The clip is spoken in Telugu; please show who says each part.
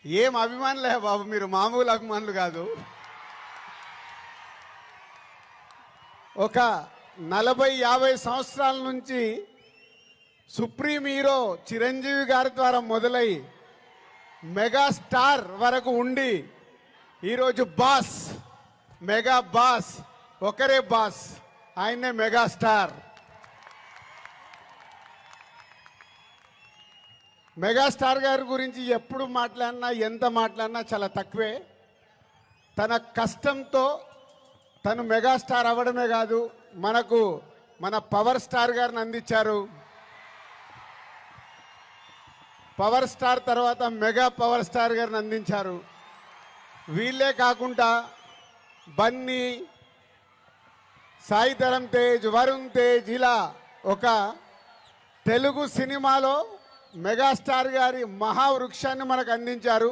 Speaker 1: ఏం అభిమానులే బాబు, మీరు మామూలు అభిమానులు కాదు. ఒక 40-50 సంవత్సరాల నుంచి సుప్రీం హీరో చిరంజీవి గారి ద్వారా మొదలై మెగాస్టార్ వరకు ఉండి ఈరోజు బాస్, మెగా బాస్, ఒకరే బాస్, ఆయనే మెగాస్టార్. మెగాస్టార్ గారి గురించి ఎప్పుడు మాట్లాడినా, ఎంత మాట్లాడినా చాలా తక్కువే. తన కష్టంతో తను మెగాస్టార్ అవ్వడమే కాదు, మనకు మన పవర్ స్టార్ గారిని అందించారు. పవర్ స్టార్ తర్వాత మెగా పవర్ స్టార్ గారిని అందించారు. వీళ్ళే కాకుండా బన్నీ, సాయి ధరమ్ తేజ్, వరుణ్ తేజ్, ఇలా ఒక తెలుగు సినిమాలో మెగాస్టార్ గారి మహావృక్షాన్ని మనకు అందించారు.